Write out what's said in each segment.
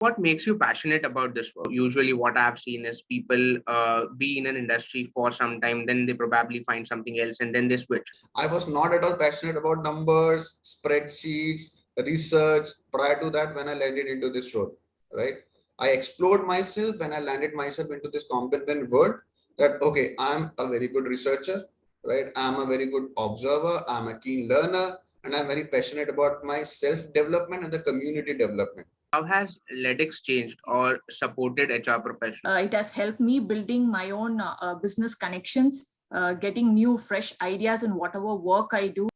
What makes you passionate about this work? Usually what I've seen is people be in an industry for some time, then they probably find something else and then they switch. I was not at all passionate about numbers, spreadsheets, research prior to that when I landed into this role, right? I explored myself when I landed myself into this competent world that, okay, I'm a very good researcher, right? I'm a very good observer, I'm a keen learner, and I'm very passionate about my self-development and the community development. How has LEDex changed or supported HR professionals? It has helped me building my own business connections, getting new, fresh ideas in whatever work I do.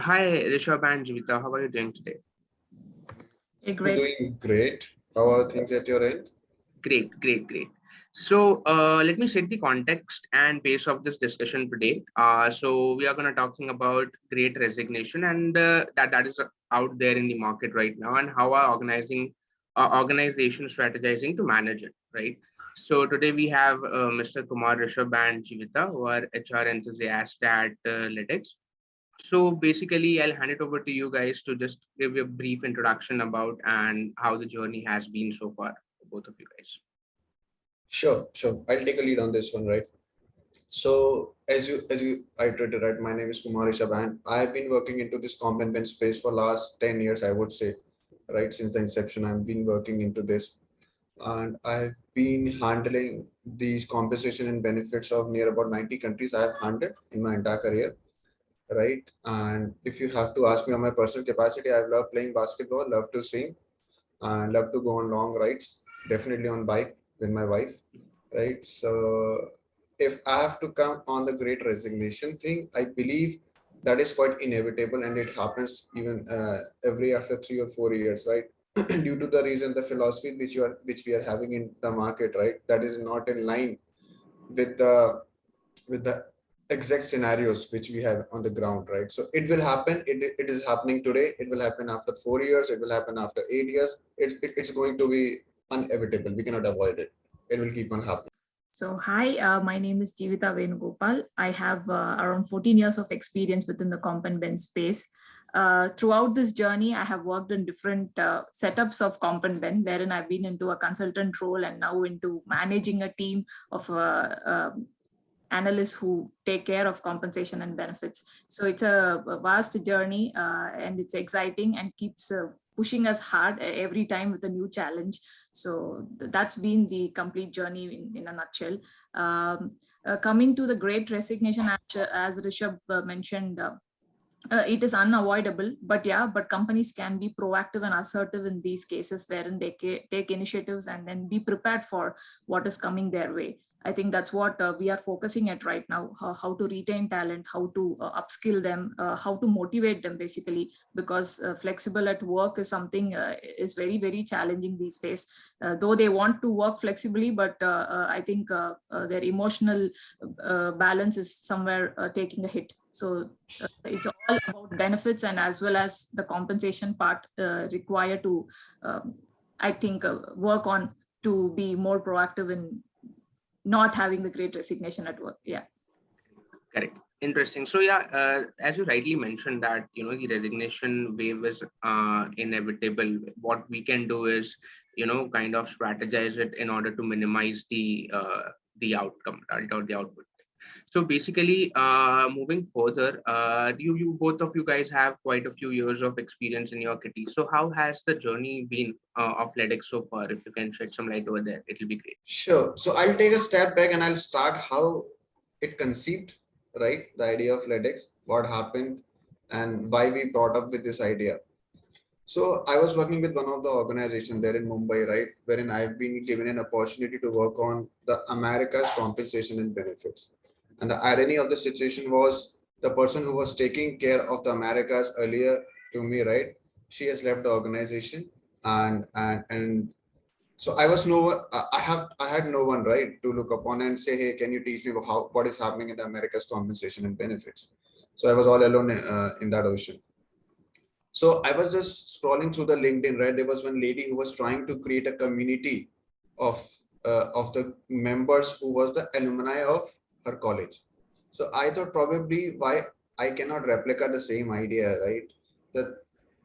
Hi, Rishabh and Jivita. How are you doing today? A great. Doing great. How are things at your end? Great. So let me set the context and pace of this discussion today. So we are going to talking about great resignation and that is out there in the market right now, and how our organization strategizing to manage it, right? So today we have Mr. Kumar, Rishabh, and Jivita, who are HR enthusiasts at LEDex. So basically, I'll hand it over to you guys to just give you a brief introduction about and how the journey has been so far for both of you guys. Sure. I'll take a lead on this one, right? So as you iterated, right, my name is Kumar Rishabh and I've been working into this compensation space for last 10 years, I would say, right? Since the inception, I've been working into this, and I've been handling these compensation and benefits of near about 90 countries I have handled in my entire career, right? And if you have to ask me on my personal capacity, I love playing basketball, love to sing, and love to go on long rides, definitely on bike with my wife, right? So if I have to come on the great resignation thing, I believe that is quite inevitable, and it happens even every after 3 or 4 years, right? Due to the reason, the philosophy which we are having in the market, right? That is not in line with the exact scenarios which we have on the ground, right? So it will happen. It is happening today. It will happen after 4 years. It will happen after 8 years. It's going to be inevitable. We cannot avoid it. It will keep on happening. So hi, my name is Jivita Venugopal. I have around 14 years of experience within the comp and ben space. Throughout this journey, I have worked in different setups of comp and ben, wherein I've been into a consultant role and now into managing a team of analysts who take care of compensation and benefits. So it's a vast journey and it's exciting and keeps pushing us hard every time with a new challenge. So that's been the complete journey in a nutshell. Coming to the great resignation, as Rishabh mentioned, it is unavoidable, but companies can be proactive and assertive in these cases wherein they take initiatives and then be prepared for what is coming their way. I think that's what we are focusing at right now, how to retain talent, how to upskill them, how to motivate them basically, because flexible at work is something is very, very challenging these days. Though they want to work flexibly, but I think their emotional balance is somewhere taking a hit. So it's all about benefits and as well as the compensation part required to, I think, work on to be more proactive in not having the great resignation at work. Yeah. Correct. Interesting. So as you rightly mentioned that, the resignation wave is inevitable. What we can do is, kind of strategize it in order to minimize the outcome, right, or the output. So basically, moving further, you both of you guys have quite a few years of experience in your kitty. So how has the journey been of LEDex so far? If you can shed some light over there, it'll be great. Sure. So I'll take a step back and I'll start how it conceived, right? The idea of LEDex, what happened, and why we brought up with this idea. So I was working with one of the organizations there in Mumbai, right, wherein I've been given an opportunity to work on the America's compensation and benefits. And the irony of the situation was the person who was taking care of the Americas earlier to me, right? She has left the organization, and so I was no one. I had no one, right, to look upon and say, hey, can you teach me what is happening in the America's compensation and benefits? So I was all alone in that ocean. So I was just scrolling through the LinkedIn, right? There was one lady who was trying to create a community of of the members who was the alumni of her college. So I thought probably why I cannot replicate the same idea, right? That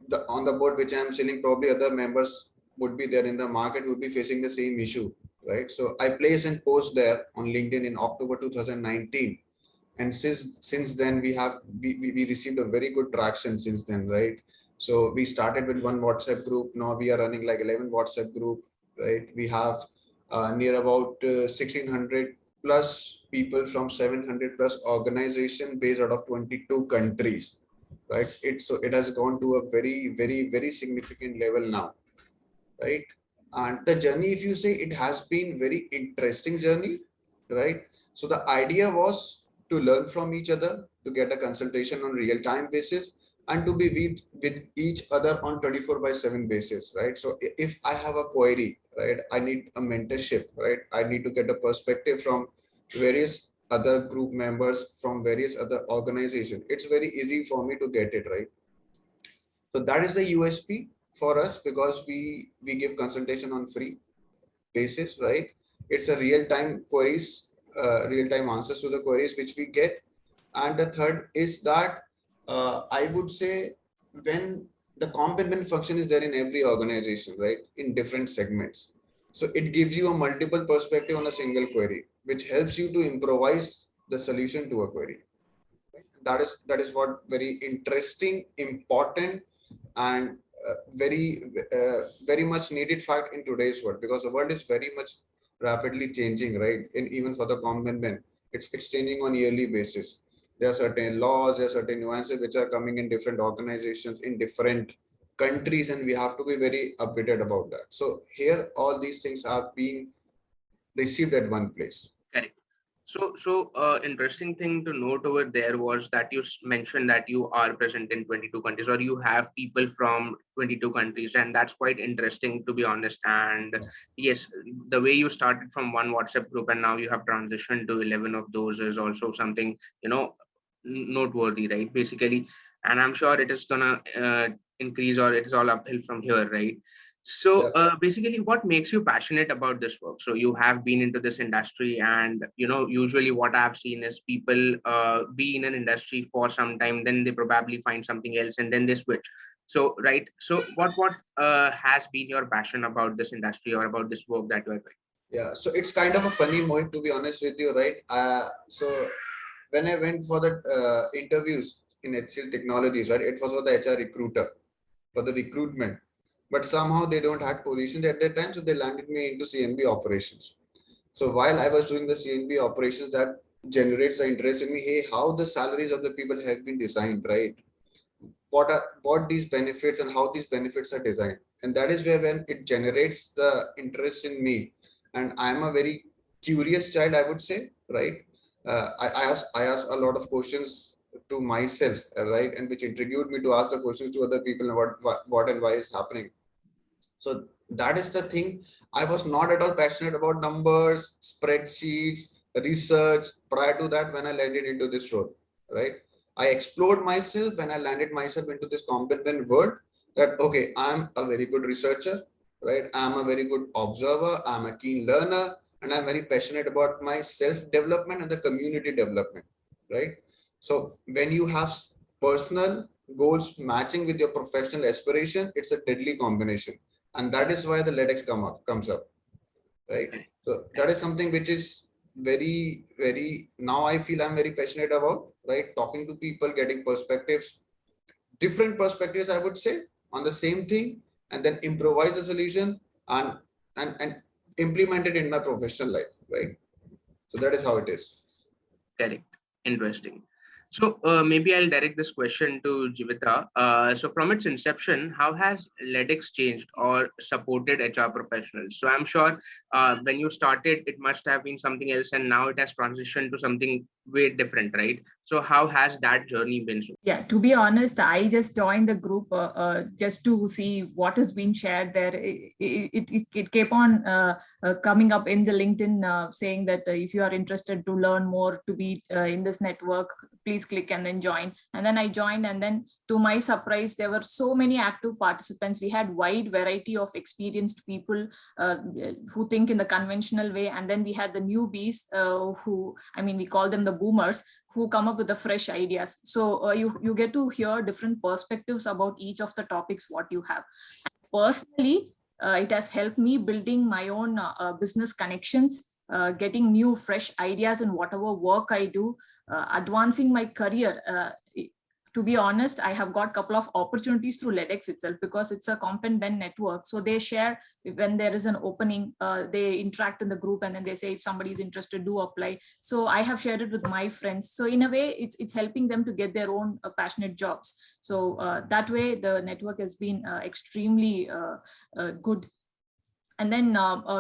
the on the board which I am selling, probably other members would be there in the market would be facing the same issue, right? So I placed a post there on LinkedIn in October 2019, and since then we received a very good traction since then, right? So we started with one WhatsApp group. Now we are running like 11 WhatsApp group, right? We have near about 1600 plus people from 700 plus organization based out of 22 countries, right? It has gone to a very significant level now, right? And the journey, if you say, it has been very interesting journey, right? So the idea was to learn from each other, to get a consultation on real time basis, and to be with each other on 24 by 7 basis, right? So if I have a query, right, I need a mentorship, right? I need to get a perspective from various other group members from various other organizations. It's very easy for me to get it, right? So that is the USP for us, because we give consultation on free basis, right? It's a real time queries, real time answers to the queries which we get. And the third is that I would say, when the complement function is there in every organization, right, in different segments, so it gives you a multiple perspective on a single query, which helps you to improvise the solution to a query. That is what very interesting, important, and very much needed fact in today's world, because the world is very much rapidly changing, right? And even for the common man, it's changing on yearly basis. There are certain laws, there are certain nuances which are coming in different organizations in different countries, and we have to be very updated about that. So here all these things have been received at one place. Correct. So, interesting thing to note over there was that you mentioned that you are present in 22 countries, or you have people from 22 countries, and that's quite interesting, to be honest. And yes, the way you started from one WhatsApp group and now you have transitioned to 11 of those is also something, noteworthy, right? Basically, and I'm sure it is gonna increase, or it is all uphill from here, right? So Yeah. basically, what makes you passionate about this work? So you have been into this industry, and usually what I've seen is people be in an industry for some time, then they probably find something else, and then they switch. So right. So what has been your passion about this industry or about this work that you are doing? Yeah, so it's kind of a funny moment, to be honest with you, right? So when I went for the interviews in HCL Technologies, right, it was for the HR recruiter, for the recruitment, but somehow they don't have positions at that time, so they landed me into CNB operations. So while I was doing the CNB operations, that generates the interest in me. Hey, how the salaries of the people have been designed, right? What these benefits and how these benefits are designed, and that is where when it generates the interest in me, and I'm a very curious child, I would say, right? I ask a lot of questions to myself, right, and which intrigued me to ask the questions to other people, and what and why is happening. So that is the thing. I was not at all passionate about numbers, spreadsheets, research prior to that when I landed into this role, right? I explored myself when I landed myself into this competent world, that, okay, I'm a very good researcher, right? I'm a very good observer, I'm a keen learner, and I'm very passionate about my self-development and the community development, right? So when you have personal goals matching with your professional aspiration, it's a deadly combination, and that is why the LEDex comes up, right? Okay. So that is something which is very now I feel I'm very passionate about, right? Talking to people, getting perspectives, different perspectives, I would say, on the same thing, and then improvise a solution, and and implement it in my professional life, right? So that is how it is. Correct. Interesting. So maybe I'll direct this question to Jivita. So from its inception, how has LEDex changed or supported HR professionals? So I'm sure when you started, it must have been something else, and now it has transitioned to something way different, right? So how has that journey been? Yeah, to be honest, I just joined the group just to see what has been shared there. It kept on coming up in the LinkedIn saying that if you are interested to learn more, to be in this network, please click and then join. And then I joined, and then to my surprise, there were so many active participants. We had wide variety of experienced people who think in the conventional way, and then we had the newbies who, I mean, we call them the boomers, who come up with the fresh ideas. So you get to hear different perspectives about each of the topics what you have. Personally, it has helped me building my own business connections, getting new fresh ideas in whatever work I do, advancing my career. To be honest, I have got a couple of opportunities through LEDex itself, because it's a comp and ben network. So they share when there is an opening, they interact in the group, and then they say if somebody is interested, do apply. So I have shared it with my friends. So in a way, it's helping them to get their own passionate jobs. So that way, the network has been extremely good. And then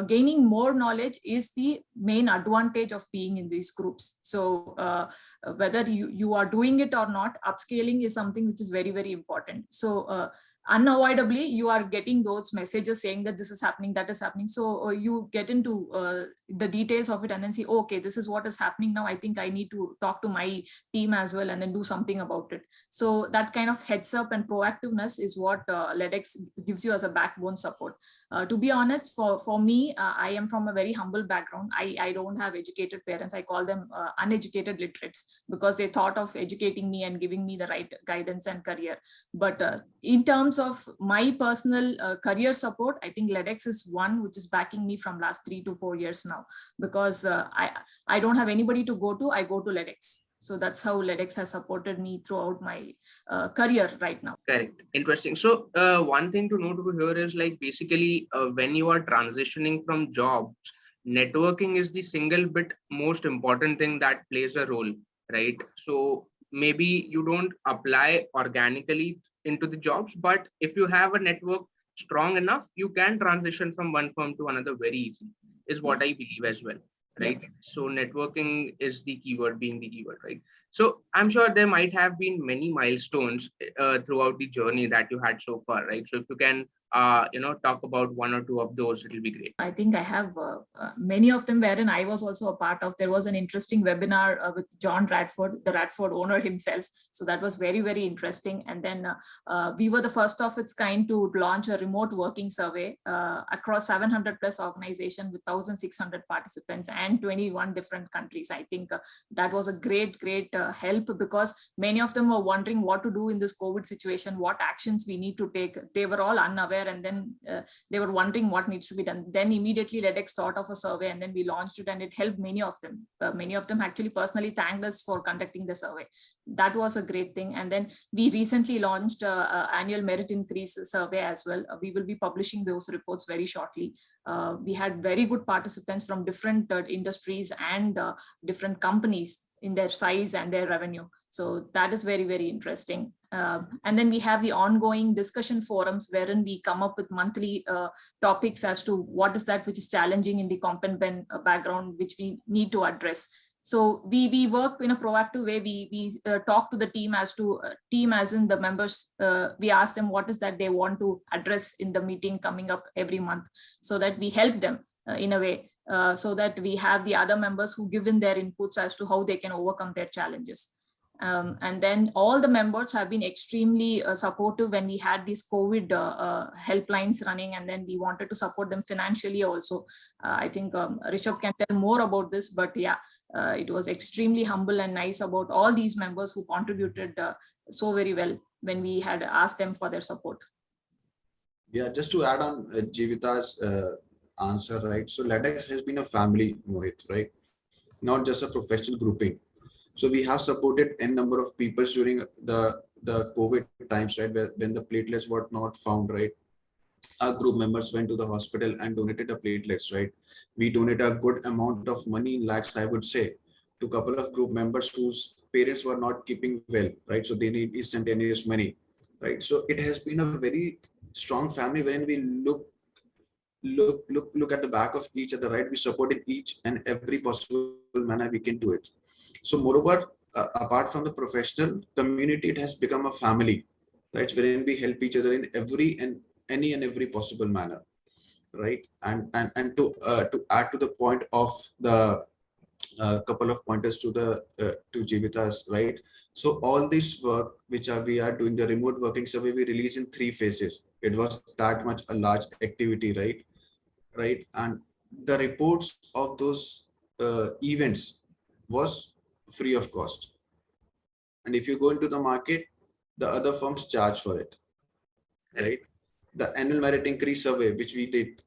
gaining more knowledge is the main advantage of being in these groups. So whether you are doing it or not, upscaling is something which is very, very important. So unavoidably, you are getting those messages saying that this is happening, that is happening. So you get into the details of it and then see, oh, okay, this is what is happening now. I think I need to talk to my team as well and then do something about it. So that kind of heads up and proactiveness is what LEDex gives you as a backbone support. To be honest, for me, I am from a very humble background. I don't have educated parents. I call them uneducated literates, because they thought of educating me and giving me the right guidance and career. But in terms of my personal career support, I think LEDex is one which is backing me from last 3 to 4 years now, because I don't have anybody to go to. I go to LEDex. So that's how LEDex has supported me throughout my career right now. Correct. Interesting. So one thing to note over here is, like, basically when you are transitioning from jobs, networking is the single bit most important thing that plays a role, right? So maybe you don't apply organically into the jobs, but if you have a network strong enough, you can transition from one firm to another very easy, is what I believe as well, right? Yeah. So networking is the keyword, being the keyword, right? So I'm sure there might have been many milestones throughout the journey that you had so far, right? So if you can, talk about one or two of those, it'll be great. I think I have many of them wherein I was also a part of. There was an interesting webinar with John Radford, the Radford owner himself. So that was very, very interesting. And then we were the first of its kind to launch a remote working survey across 700 plus organizations with 1,600 participants and 21 different countries. I think that was a great, great help, because many of them were wondering what to do in this COVID situation, what actions we need to take. They were all unaware, and then they were wondering what needs to be done. Then immediately LEDex thought of a survey, and then we launched it, and it helped many of them. Many of them actually personally thanked us for conducting the survey. That was a great thing. And then we recently launched annual merit increase survey as well. We will be publishing those reports very shortly. We had very good participants from different industries and different companies in their size and their revenue. So that is very, very interesting. And then we have the ongoing discussion forums wherein we come up with monthly topics as to what is that which is challenging in the comp and ben background, which we need to address. So we work in a proactive way. We talk to the team as to team as in the members. We ask them what is that they want to address in the meeting coming up every month, so that we help them in a way, so that we have the other members who give in their inputs as to how they can overcome their challenges. And then all the members have been extremely supportive when we had these COVID helplines running, and then we wanted to support them financially also. I think Rishabh can tell more about this, but yeah, it was extremely humble and nice about all these members who contributed so very well when we had asked them for their support. Yeah, just to add on Jeevita's answer, right? So LEDex has been a family, Mohit, right? Not just a professional grouping. So we have supported n number of people during the COVID times, right? When the platelets were not found, right? Our group members went to the hospital and donated the platelets, right? We donated a good amount of money in lakhs, I would say, to a couple of group members whose parents were not keeping well, right? So they need instantaneous money, right? So it has been a very strong family wherein we look at the back of each other, right? We supported each and every possible manner we can do it. So moreover, apart from the professional community, it has become a family, right? Wherein we help each other in any and every possible manner, right? And to add to the point of the couple of pointers to Jivita's, right? So all this work which we are doing, the remote working survey, we release in 3 phases. It was that much a large activity, right? And the reports of those events was free of cost. And if you go into the market, the other firms charge for it, right? The annual merit increase survey, which we did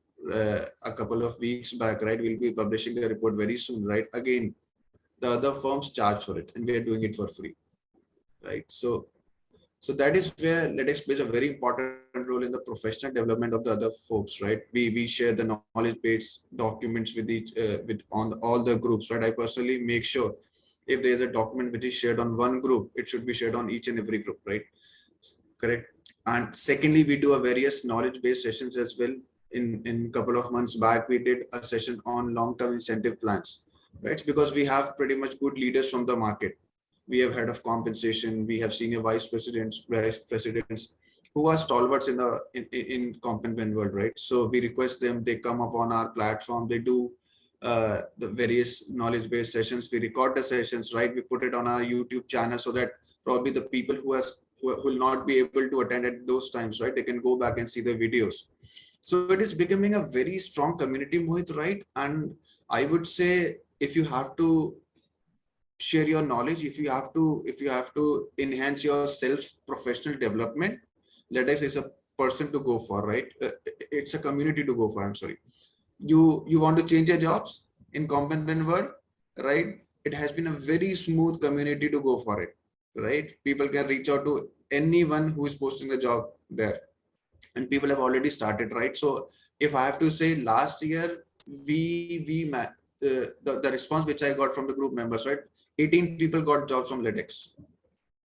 a couple of weeks back, right? We'll be publishing the report very soon, right? Again, the other firms charge for it, and we are doing it for free, right? So that is where LEDex plays a very important role in the professional development of the other folks, right? We share the knowledge base documents with all the groups, right? I personally make sure if there is a document which is shared on one group, it should be shared on each and every group, right? Correct. And secondly, we do a various knowledge based sessions as well. In couple of months back, we did a session on long-term incentive plans, right? Because we have pretty much good leaders from the market. We have head of compensation, we have senior vice presidents who are stalwarts in comp and ben world, right? So we request them, they come up on our platform, they do the various knowledge based sessions, we record the sessions, right? We put it on our YouTube channel so that probably the people who will not be able to attend at those times, right? They can go back and see the videos. So it is becoming a very strong community, Mohit, right? And I would say if you have to share your knowledge, if you have to enhance your self professional development, LEDex is a person to go for, right? It's a community to go for. I'm sorry. You want to change your jobs in comp and ben world, right? It has been a very smooth community to go for it, right? People can reach out to anyone who is posting a job there, and people have already started, right? So if I have to say, last year the response which I got from the group members, right? 18 people got jobs from LEDex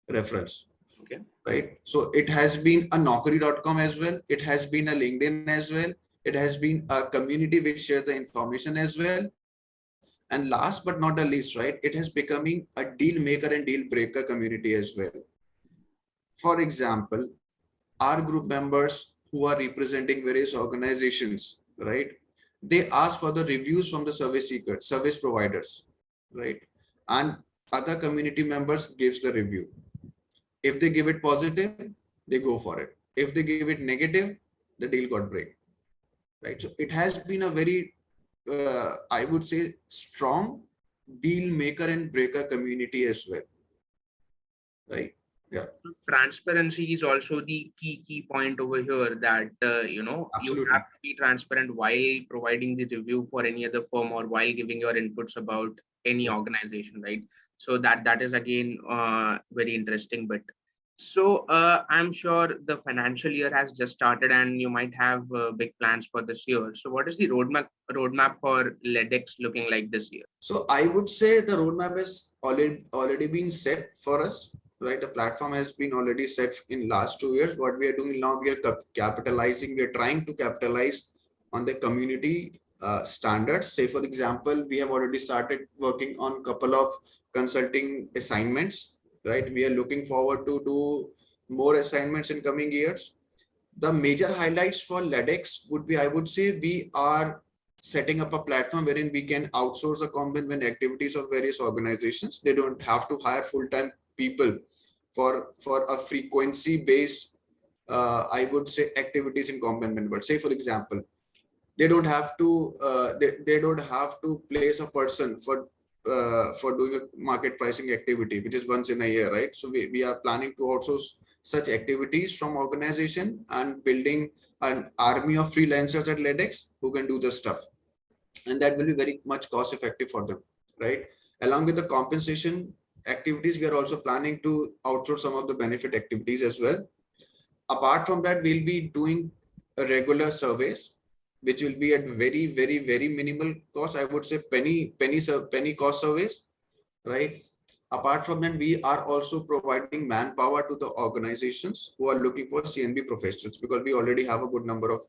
referrals. Okay. Right. So it has been a Naukri.com as well. It has been a LinkedIn as well. It has been a community which shares the information as well. And last but not the least, right, it has becoming a deal maker and deal breaker community as well. For example, our group members who are representing various organizations, right, they ask for the reviews from the service seekers, service providers, right? And other community members gives the review. If they give it positive, they go for it. If they give it negative, the deal got break, right? So it has been a very, I would say, strong deal maker and breaker community as well, right? Yeah. Transparency is also the key point over here, that you Absolutely. have to be transparent while providing the review for any other firm or while giving your inputs about any organization, right? So that is again very interesting. But so I'm sure the financial year has just started and you might have big plans for this year. So what is the roadmap for LEDex looking like this year? So I would say the roadmap is already been set for us, right? The platform has been already set in last 2 years. What we are doing now, we are capitalizing, we are trying to capitalize on the community standards. Say, for example, we have already started working on a couple of consulting assignments, right? We are looking forward to do more assignments in coming years. The major highlights for LEDex would be, I would say, we are setting up a platform wherein we can outsource the combined activities of various organizations. They don't have to hire full-time people for a frequency based, I would say, activities in combined world. Say, for example, they don't have to they don't have to place a person for doing a market pricing activity, which is once in a year, right? So we are planning to outsource such activities from organization and building an army of freelancers at LEDex who can do the stuff, and that will be very much cost effective for them, right? Along with the compensation activities, we are also planning to outsource some of the benefit activities as well. Apart from that, we'll be doing regular surveys, which will be at very minimal cost. I would say penny cost surveys, right? Apart from that, we are also providing manpower to the organizations who are looking for CNB professionals, because we already have a good number of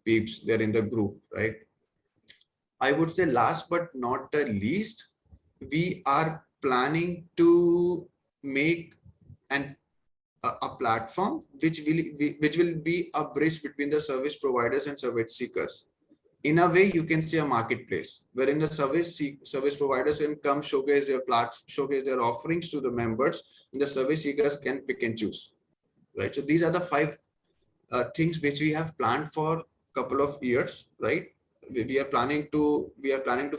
peeps there in the group, right? I would say last but not the least, we are planning to make a platform which will be a bridge between the service providers and service seekers. In a way, you can see a marketplace wherein the service providers can come showcase their offerings to the members, and the service seekers can pick and choose. Right. So these are the 5 things which we have planned for a couple of years. Right. We are planning to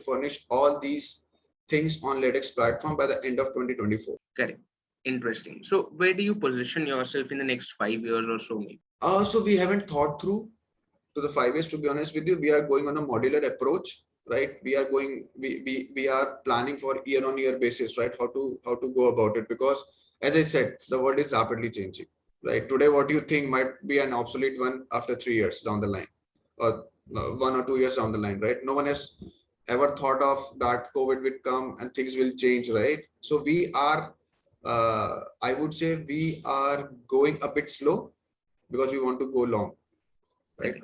furnish all these things on LEDex platform by the end of 2024. Correct. Interesting. So where do you position yourself in the next 5 years or so, maybe? So we haven't thought through to the 5 years, to be honest with you. We are going on a modular approach, right? We are planning for year-on-year basis, right? How to go about it, because as I said, the world is rapidly changing, right? Today, what you think might be an obsolete one after 3 years down the line, or 1 or 2 years down the line, right? No one has ever thought of that COVID will come and things will change, right? So we are, I would say we are going a bit slow because we want to go long, right?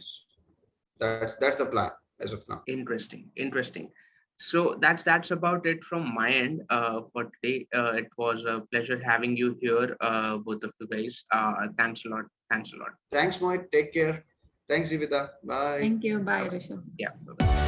That's the plan as of now. Interesting. So that's about it from my end for today. It was a pleasure having you here, both of you guys. Thanks a lot. Thanks, Mohit. Take care. Thanks, Jivita. Bye. Thank you. Bye, Rishabh. Yeah. Bye-bye.